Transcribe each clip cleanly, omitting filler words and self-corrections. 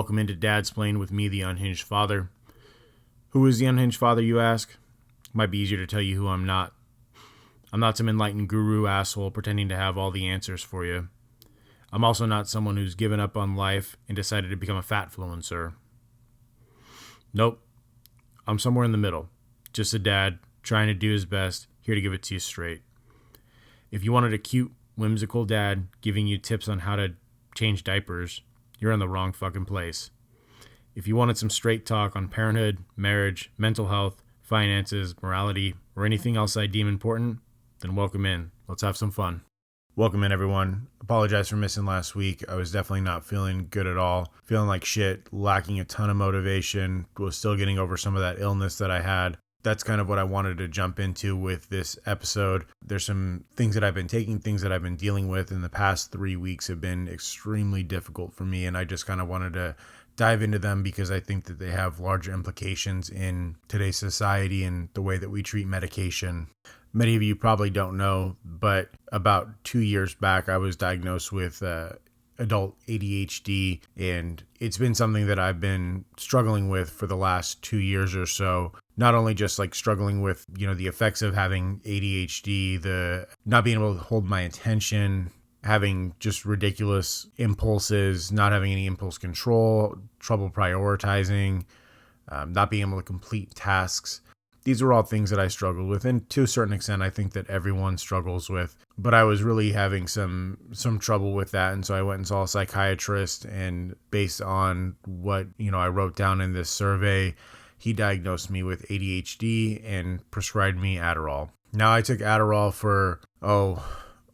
Welcome into Dadsplain with me, the Unhinged Father. Who is the Unhinged Father, you ask? Might be easier to tell you who I'm not. I'm not some enlightened guru asshole pretending to have all the answers for you. I'm also not someone who's given up on life and decided to become a fatfluencer. Nope. I'm somewhere in the middle. Just a dad, trying to do his best, here to give it to you straight. If you wanted a cute, whimsical dad giving you tips on how to change diapers, you're in the wrong fucking place. If you wanted some straight talk on parenthood, marriage, mental health, finances, morality, or anything else I deem important, then welcome in. Let's have some fun. Welcome in, everyone. Apologize for missing last week. I was definitely not feeling good at all. Feeling like shit, lacking a ton of motivation, was still getting over some of that illness that I had. That's kind of what I wanted to jump into with this episode. There's some things that I've been taking, things that I've been dealing with in the past 3 weeks have been extremely difficult for me. And I just kind of wanted to dive into them because I think that they have larger implications in today's society and the way that we treat medication. Many of you probably don't know, but about 2 years back, I was diagnosed with adult ADHD, and it's been something that I've been struggling with for the last 2 years or so. Not only just like struggling with, the effects of having ADHD, the not being able to hold my attention, having just ridiculous impulses, not having any impulse control, trouble prioritizing, not being able to complete tasks. These are all things that I struggled with, and to a certain extent, I think that everyone struggles with. But I was really having some trouble with that, and so I went and saw a psychiatrist, and based on what I wrote down in this survey, he diagnosed me with ADHD and prescribed me Adderall. Now, I took Adderall for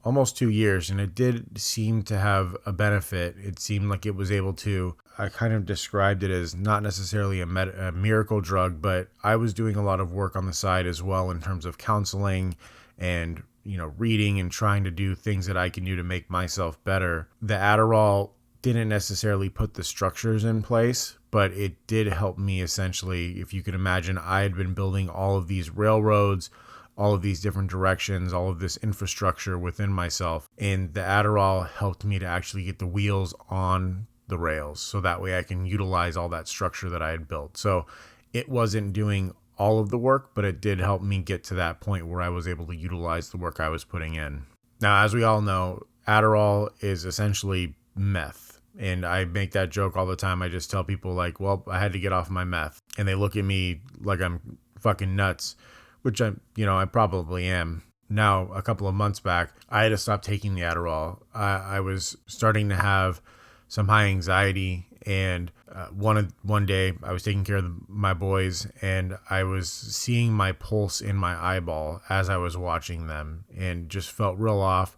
almost 2 years, and it did seem to have a benefit. It seemed like it was able to. I kind of described it as not necessarily a miracle drug, but I was doing a lot of work on the side as well in terms of counseling and, reading and trying to do things that I can do to make myself better. The Adderall didn't necessarily put the structures in place, but it did help me essentially. If you could imagine, I had been building all of these railroads, all of these different directions, all of this infrastructure within myself. And the Adderall helped me to actually get the wheels on the rails, so that way I can utilize all that structure that I had built. So it wasn't doing all of the work, but it did help me get to that point where I was able to utilize the work I was putting in. Now, as we all know, Adderall is essentially meth. And I make that joke all the time. I just tell people like, well, I had to get off my meth. And they look at me like I'm fucking nuts, which I probably am. Now, a couple of months back, I had to stop taking the Adderall. I was starting to have some high anxiety, and one day I was taking care of my boys, and I was seeing my pulse in my eyeball as I was watching them, and just felt real off.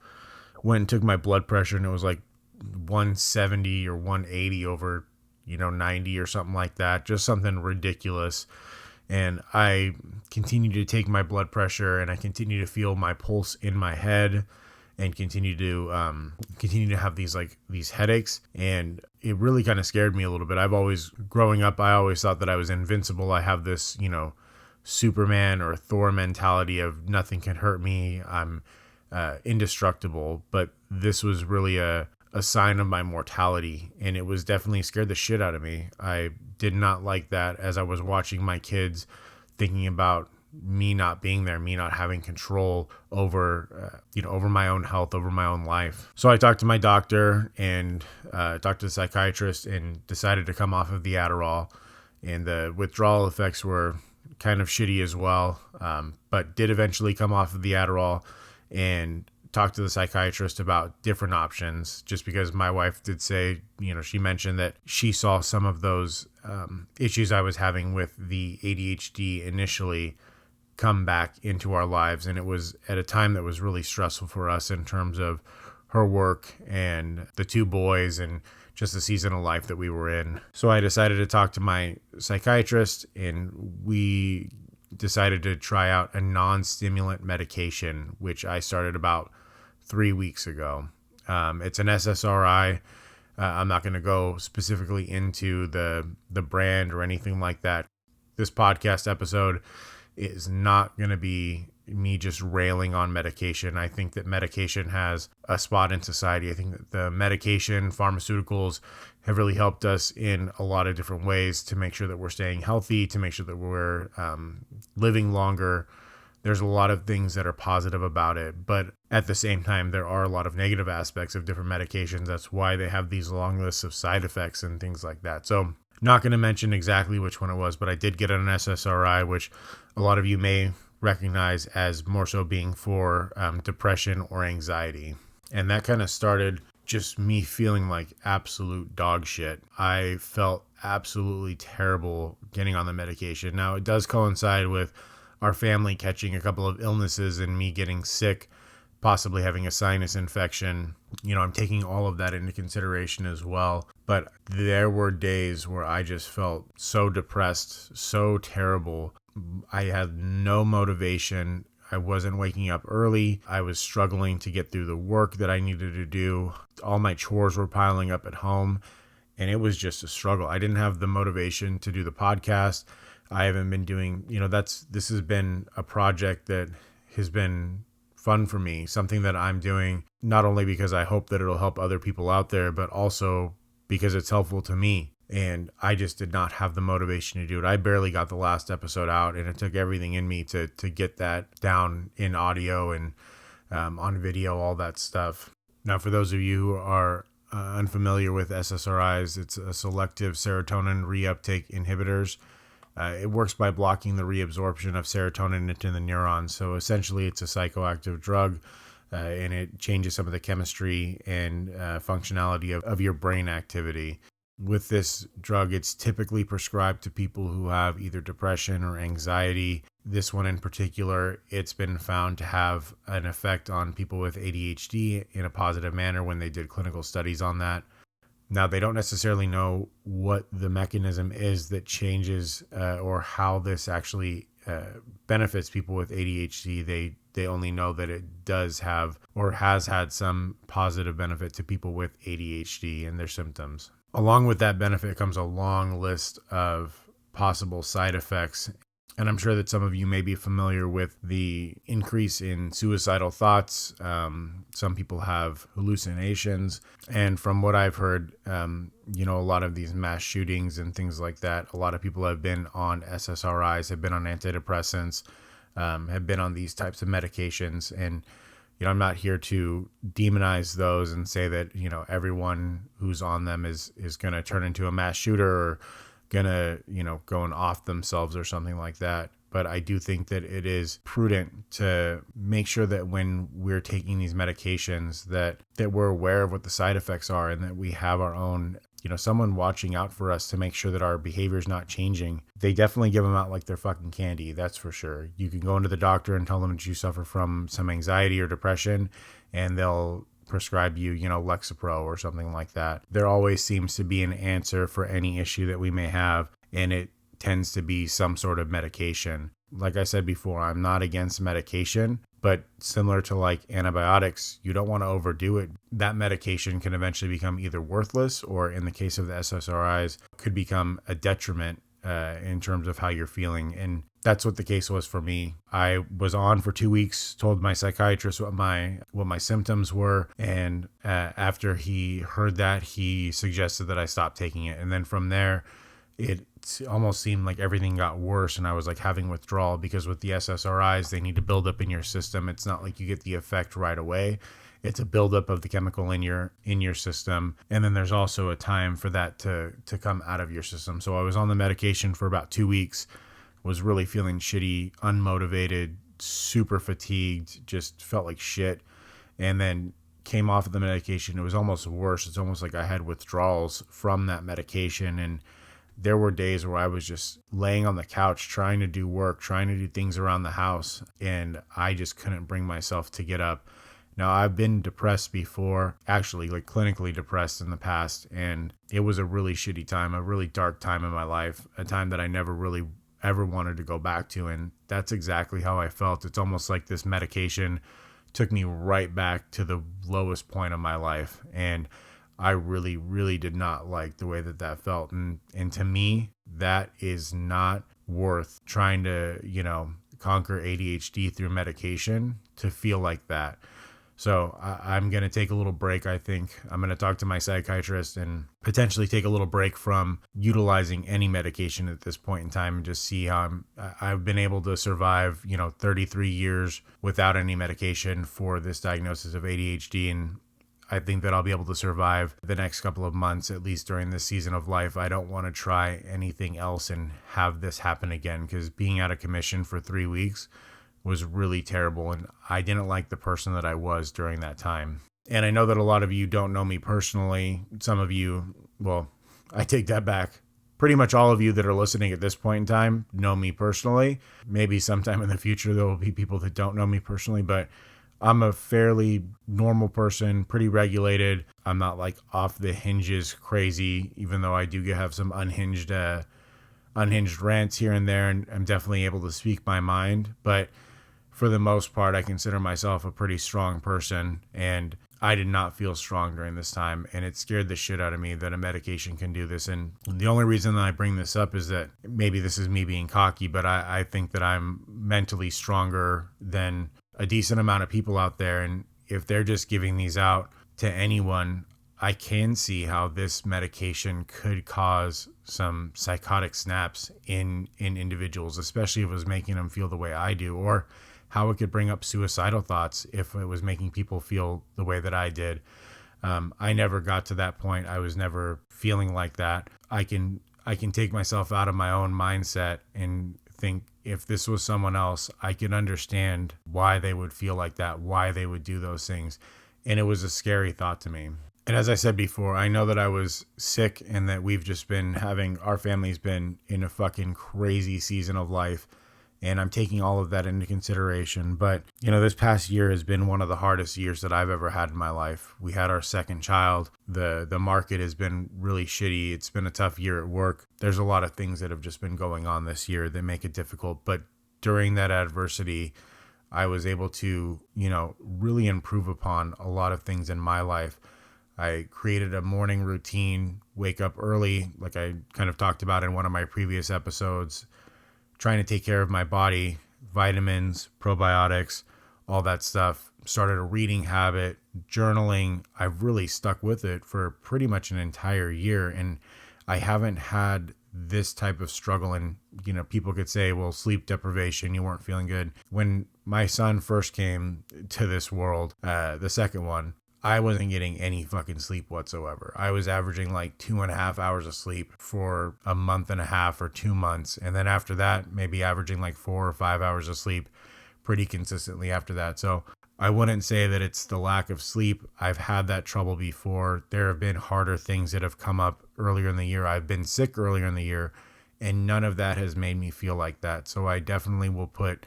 Went and took my blood pressure, and it was like 170 or 180 over 90 or something like that, just something ridiculous. And I continued to take my blood pressure, and I continued to feel my pulse in my head, and continue to have these headaches. And it really kind of scared me a little bit. Growing up, I always thought that I was invincible. I have this, Superman or Thor mentality of nothing can hurt me. I'm indestructible. But this was really a sign of my mortality, and it was definitely scared the shit out of me. I did not like that as I was watching my kids, thinking about me not being there, me not having control over, over my own health, over my own life. So I talked to my doctor and talked to the psychiatrist and decided to come off of the Adderall. And the withdrawal effects were kind of shitty as well, but did eventually come off of the Adderall and talk to the psychiatrist about different options, just because my wife did say, she mentioned that she saw some of those issues I was having with the ADHD initially come back into our lives. And it was at a time that was really stressful for us in terms of her work and the 2 boys and just the season of life that we were in. So I decided to talk to my psychiatrist, and we decided to try out a non-stimulant medication, which I started about 3 weeks ago. It's an SSRI. I'm not going to go specifically into the brand or anything like that. This podcast episode is not going to be me just railing on medication. I think that medication has a spot in society. I think that the medication, pharmaceuticals have really helped us in a lot of different ways to make sure that we're staying healthy, to make sure that we're living longer. There's a lot of things that are positive about it, but at the same time, there are a lot of negative aspects of different medications. That's why they have these long lists of side effects and things like that. So not going to mention exactly which one it was, but I did get an SSRI, which a lot of you may recognize as more so being for depression or anxiety. And that kind of started just me feeling like absolute dog shit. I felt absolutely terrible getting on the medication. Now, it does coincide with our family catching a couple of illnesses and me getting sick, possibly having a sinus infection. I'm taking all of that into consideration as well. But there were days where I just felt so depressed, so terrible. I had no motivation. I wasn't waking up early. I was struggling to get through the work that I needed to do. All my chores were piling up at home, and it was just a struggle. I didn't have the motivation to do the podcast. I haven't been doing, this has been a project that has been fun for me, something that I'm doing not only because I hope that it'll help other people out there, but also because it's helpful to me. And I just did not have the motivation to do it. I barely got the last episode out, and it took everything in me to get that down in audio and on video, all that stuff. Now, for those of you who are unfamiliar with SSRIs, it's a selective serotonin reuptake inhibitors. It works by blocking the reabsorption of serotonin into the neurons. So essentially, it's a psychoactive drug, and it changes some of the chemistry and functionality of your brain activity. With this drug, it's typically prescribed to people who have either depression or anxiety. This one in particular, it's been found to have an effect on people with ADHD in a positive manner when they did clinical studies on that. Now, they don't necessarily know what the mechanism is that changes or how this actually benefits people with ADHD. They only know that it does have or has had some positive benefit to people with ADHD and their symptoms. Along with that benefit comes a long list of possible side effects. And I'm sure that some of you may be familiar with the increase in suicidal thoughts. Some people have hallucinations. And from what I've heard, a lot of these mass shootings and things like that, a lot of people have been on SSRIs, have been on antidepressants, have been on these types of medications. And, I'm not here to demonize those and say that, everyone who's on them is going to turn into a mass shooter or gonna go and off themselves or something like that. But I do think that it is prudent to make sure that when we're taking these medications that we're aware of what the side effects are and that we have our own someone watching out for us to make sure that our behavior is not changing. They definitely give them out like they're fucking candy, that's for sure. You can go into the doctor and tell them that you suffer from some anxiety or depression, and they'll prescribe you, Lexapro or something like that. There always seems to be an answer for any issue that we may have, and it tends to be some sort of medication. Like I said before, I'm not against medication, but similar to like antibiotics, you don't want to overdo it. That medication can eventually become either worthless or, in the case of the SSRIs, could become a detriment in terms of how you're feeling. And that's what the case was for me. I was on for 2 weeks, told my psychiatrist what my symptoms were. And after he heard that, he suggested that I stop taking it. And then from there, it almost seemed like everything got worse, and I was like having withdrawal, because with the SSRIs, they need to build up in your system. It's not like you get the effect right away. It's a buildup of the chemical in your system, and then there's also a time for that to come out of your system. So I was on the medication for about 2 weeks, was really feeling shitty, unmotivated, super fatigued, just felt like shit, and then came off of the medication. It was almost worse. It's almost like I had withdrawals from that medication, and there were days where I was just laying on the couch trying to do work, trying to do things around the house, and I just couldn't bring myself to get up. Now, I've been depressed before, actually, like clinically depressed in the past, and it was a really shitty time, a really dark time in my life, a time that I never really ever wanted to go back to, and that's exactly how I felt. It's almost like this medication took me right back to the lowest point of my life, and I really, really did not like the way that felt. And to me, that is not worth trying to, conquer ADHD through medication to feel like that. So I'm going to take a little break. I think I'm going to talk to my psychiatrist and potentially take a little break from utilizing any medication at this point in time and just see how I've been able to survive, 33 years without any medication for this diagnosis of ADHD. And I think that I'll be able to survive the next couple of months, at least during this season of life. I don't want to try anything else and have this happen again, because being out of commission for 3 weeks was really terrible, and I didn't like the person that I was during that time. And I know that a lot of you don't know me personally. Some of you, well, I take that back. Pretty much all of you that are listening at this point in time know me personally. Maybe sometime in the future there will be people that don't know me personally, but I'm a fairly normal person, pretty regulated. I'm not like off the hinges crazy, even though I do have some unhinged rants here and there, and I'm definitely able to speak my mind. But for the most part, I consider myself a pretty strong person, and I did not feel strong during this time, and it scared the shit out of me that a medication can do this. And the only reason that I bring this up is that maybe this is me being cocky, but I think that I'm mentally stronger than a decent amount of people out there. And if they're just giving these out to anyone, I can see how this medication could cause some psychotic snaps in individuals, especially if it was making them feel the way I do, or how it could bring up suicidal thoughts if it was making people feel the way that I did. I never got to that point. I was never feeling like that. I can take myself out of my own mindset and think, if this was someone else, I could understand why they would feel like that, why they would do those things. And it was a scary thought to me. And as I said before, I know that I was sick and that our family's been in a fucking crazy season of life. And I'm taking all of that into consideration. But, this past year has been one of the hardest years that I've ever had in my life. We had our second child. The market has been really shitty. It's been a tough year at work. There's a lot of things that have just been going on this year that make it difficult. But during that adversity, I was able to, really improve upon a lot of things in my life. I created a morning routine, wake up early, like I kind of talked about in one of my previous episodes, trying to take care of my body, vitamins, probiotics, all that stuff. Started a reading habit, journaling. I've really stuck with it for pretty much an entire year, and I haven't had this type of struggle. And, people could say, well, sleep deprivation, you weren't feeling good. When my son first came to this world, the second one, I wasn't getting any fucking sleep whatsoever. I was averaging like 2.5 hours of sleep for a month and a half or 2 months. And then after that, maybe averaging like 4 or 5 hours of sleep pretty consistently after that. So I wouldn't say that it's the lack of sleep. I've had that trouble before. There have been harder things that have come up earlier in the year. I've been sick earlier in the year, and none of that has made me feel like that. So I definitely will put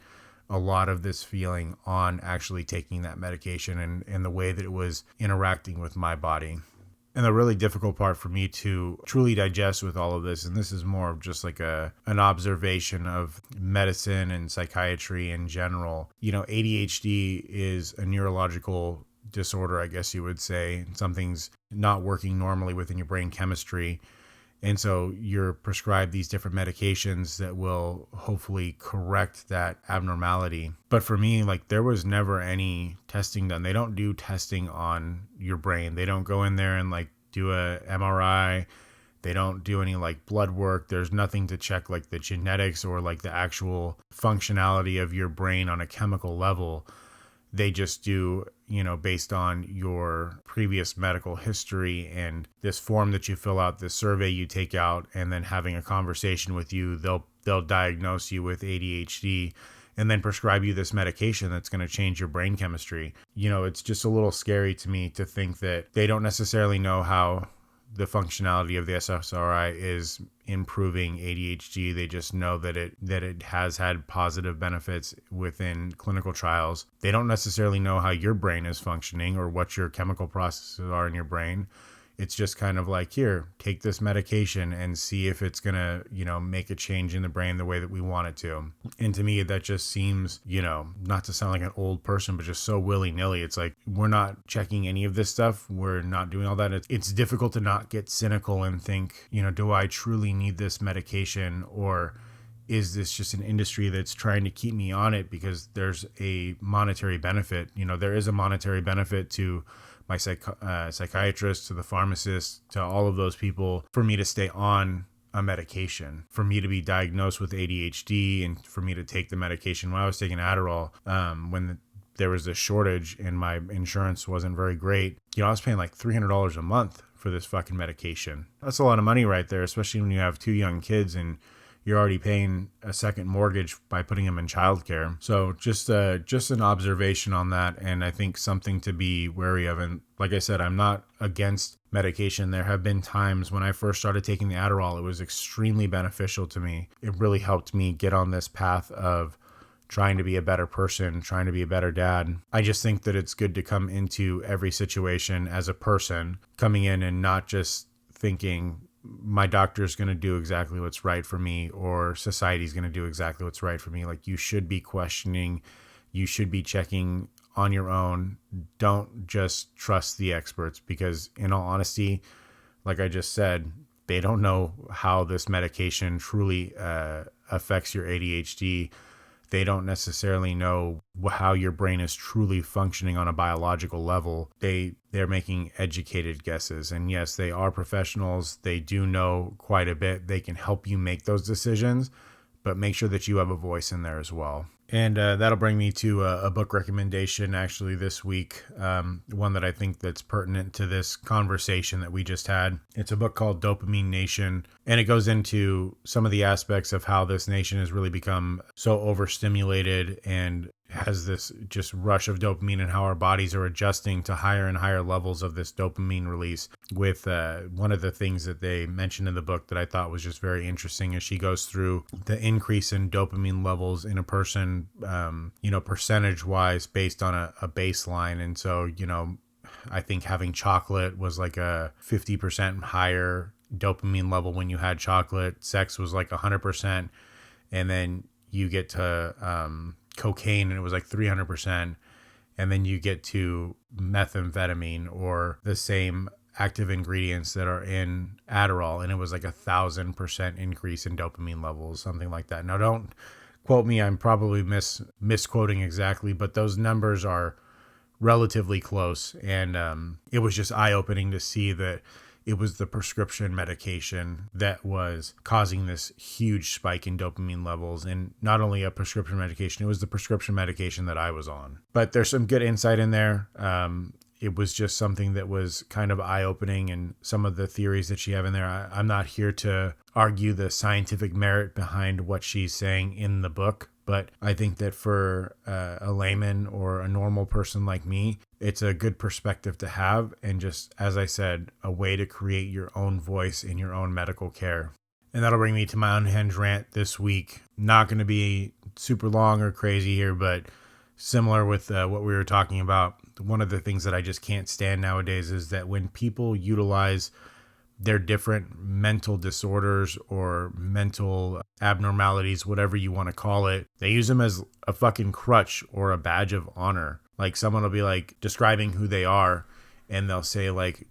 a lot of this feeling on actually taking that medication and the way that it was interacting with my body. And the really difficult part for me to truly digest with all of this, and this is more of just like an observation of medicine and psychiatry in general. ADHD is a neurological disorder, I guess you would say. Something's not working normally within your brain chemistry. And so you're prescribed these different medications that will hopefully correct that abnormality. But for me, there was never any testing done. They don't do testing on your brain. They don't go in there and do a MRI. They don't do any blood work. There's nothing to check the genetics or the actual functionality of your brain on a chemical level. They just do, based on your previous medical history and this form that you fill out, this survey you take out, and then having a conversation with you, they'll diagnose you with ADHD and then prescribe you this medication that's going to change your brain chemistry. It's just a little scary to me to think that they don't necessarily know how the functionality of the SSRI is improving ADHD. They just know that it has had positive benefits within clinical trials. They don't necessarily know how your brain is functioning or what your chemical processes are in your brain. It's just kind of here, take this medication and see if it's going to, make a change in the brain the way that we want it to. And to me, that just seems, not to sound like an old person, but just so willy-nilly. It's we're not checking any of this stuff. We're not doing all that. It's difficult to not get cynical and think, do I truly need this medication? Or is this just an industry that's trying to keep me on it because there's a monetary benefit? There is a monetary benefit to my psychiatrist, to the pharmacist, to all of those people for me to stay on a medication, for me to be diagnosed with ADHD, and for me to take the medication. When I was taking Adderall, there was a shortage and my insurance wasn't very great, I was paying like $300 a month for this fucking medication. That's a lot of money right there, especially when you have 2 young kids and you're already paying a second mortgage by putting them in childcare. So just an observation on that, and I think something to be wary of. And like I said, I'm not against medication. There have been times when I first started taking the Adderall, it was extremely beneficial to me. It really helped me get on this path of trying to be a better person, trying to be a better dad. I just think that it's good to come into every situation as a person, coming in and not just thinking my doctor's going to do exactly what's right for me or society's going to do exactly what's right for me. Like, you should be questioning, you should be checking on your own. Don't just trust the experts, because in all honesty, like I just said, they don't know how this medication truly affects your ADHD. They don't necessarily know how your brain is truly functioning on a biological level. They're making educated guesses. And yes, they are professionals. They do know quite a bit. They can help you make those decisions, but make sure that you have a voice in there as well. And that'll bring me to a book recommendation actually this week, one that I think that's pertinent to this conversation that we just had. It's a book called Dopamine Nation, and it goes into some of the aspects of how this nation has really become so overstimulated and has this just rush of dopamine, and how our bodies are adjusting to higher and higher levels of this dopamine release. With one of the things that they mentioned in the book that I thought was just very interesting is she goes through the increase in dopamine levels in a person, percentage wise based on a baseline. And so, I think having chocolate was like a 50% higher dopamine level when you had chocolate. Sex was like 100%. And then you get to cocaine and it was like 300%. And then you get to methamphetamine, or the same active ingredients that are in Adderall, and it was like 1,000% increase in dopamine levels, something like that. Now, don't quote me, I'm probably misquoting exactly, but those numbers are relatively close. And it was just eye-opening to see that it was the prescription medication that was causing this huge spike in dopamine levels. And not only a prescription medication, it was the prescription medication that I was on. But there's some good insight in there. It was just something that was kind of eye-opening, and some of the theories that she have in there. I'm not here to argue the scientific merit behind what she's saying in the book, but I think that for a layman or a normal person like me, it's a good perspective to have, and just, as I said, a way to create your own voice in your own medical care. And that'll bring me to my unhinged rant this week. Not going to be super long or crazy here, but similar with what we were talking about. One of the things that I just can't stand nowadays is that when people utilize their different mental disorders or mental abnormalities, whatever you want to call it, they use them as a fucking crutch or a badge of honor. Like, someone will be like describing who they are, and they'll say like,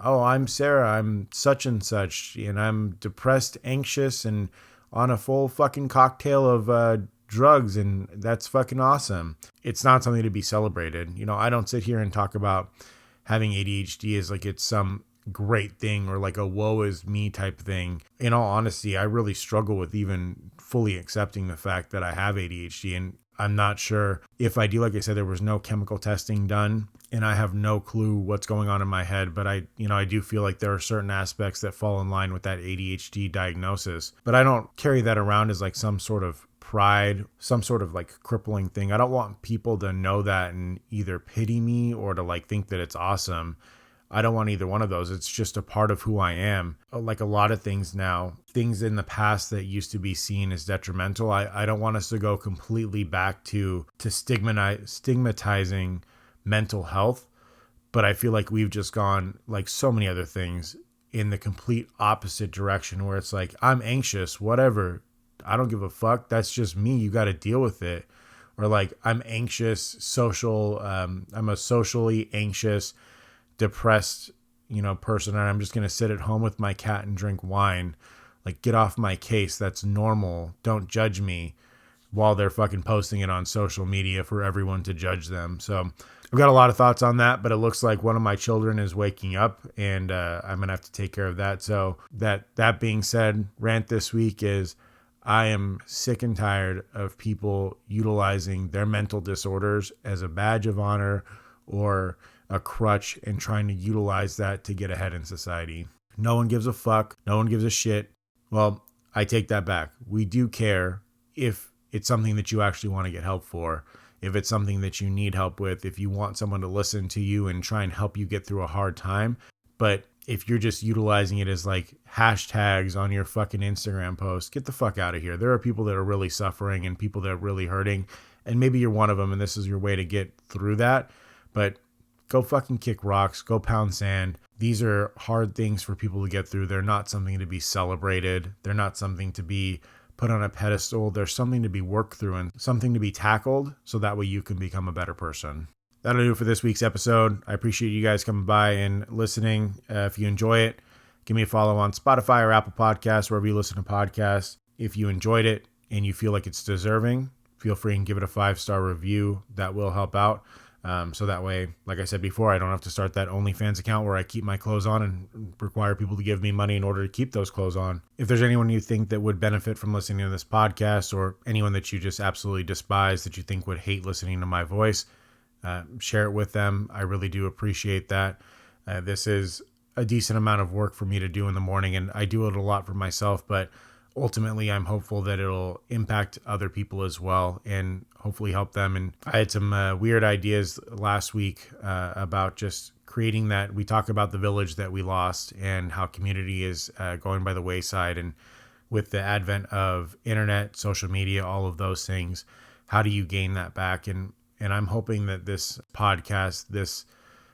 oh, I'm Sarah, I'm such and such, and I'm depressed, anxious, and on a full fucking cocktail of drugs, and that's fucking awesome. It's not something to be celebrated. I don't sit here and talk about having ADHD as like it's some great thing or like a woe is me type thing. In all honesty, I really struggle with even fully accepting the fact that I have ADHD, and I'm not sure if I do. Like I said, there was no chemical testing done, and I have no clue what's going on in my head, but I do feel like there are certain aspects that fall in line with that ADHD diagnosis, but I don't carry that around as like some sort of pride, some sort of like crippling thing. I don't want people to know that and either pity me or to like think that it's awesome. I don't want either one of those. It's just a part of who I am. Like a lot of things now, things in the past that used to be seen as detrimental, I don't want us to go completely back to stigmatizing mental health. But I feel like we've just gone, like so many other things, in the complete opposite direction, where it's like, I'm anxious, whatever. I don't give a fuck. That's just me. You got to deal with it. Or like, I'm anxious, I'm a socially anxious, depressed, person, and I'm just going to sit at home with my cat and drink wine. Like, get off my case. That's normal. Don't judge me, while they're fucking posting it on social media for everyone to judge them. So I've got a lot of thoughts on that, but it looks like one of my children is waking up, and I'm going to have to take care of that. So that being said, rant this week is I am sick and tired of people utilizing their mental disorders as a badge of honor or a crutch and trying to utilize that to get ahead in society. No one gives a fuck. No one gives a shit. Well, I take that back. We do care if it's something that you actually want to get help for, if it's something that you need help with, if you want someone to listen to you and try and help you get through a hard time. But if you're just utilizing it as like hashtags on your fucking Instagram post, get the fuck out of here. There are people that are really suffering and people that are really hurting, and maybe you're one of them and this is your way to get through that. But go fucking kick rocks, go pound sand. These are hard things for people to get through. They're not something to be celebrated. They're not something to be put on a pedestal. There's something to be worked through and something to be tackled so that way you can become a better person. That'll do it for this week's episode. I appreciate you guys coming by and listening. If you enjoy it, give me a follow on Spotify or Apple Podcasts, wherever you listen to podcasts. If you enjoyed it and you feel like it's deserving, feel free and give it a 5-star review. That will help out. So that way, like I said before, I don't have to start that OnlyFans account where I keep my clothes on and require people to give me money in order to keep those clothes on. If there's anyone you think that would benefit from listening to this podcast, or anyone that you just absolutely despise that you think would hate listening to my voice, share it with them. I really do appreciate that. This is a decent amount of work for me to do in the morning, and I do it a lot for myself, but ultimately I'm hopeful that it'll impact other people as well and hopefully help them. And I had some weird ideas last week about just creating that. We talk about the village that we lost and how community is going by the wayside. And with the advent of internet, social media, all of those things, how do you gain that back? And I'm hoping that this podcast, this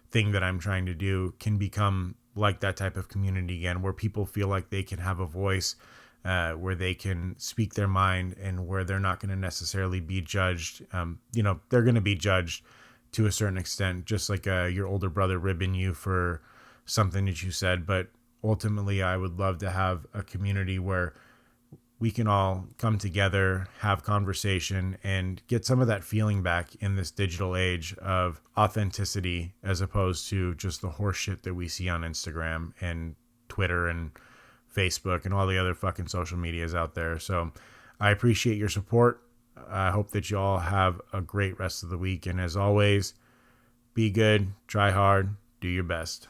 thing that I'm trying to do, can become like that type of community again, where people feel like they can have a voice, where they can speak their mind, and where they're not going to necessarily be judged. They're going to be judged to a certain extent, just like your older brother ribbing you for something that you said. But ultimately, I would love to have a community where we can all come together, have conversation, and get some of that feeling back in this digital age of authenticity, as opposed to just the horse shit that we see on Instagram and Twitter and Facebook and all the other fucking social medias out there. So I appreciate your support. I hope that you all have a great rest of the week. And as always, be good, try hard, do your best.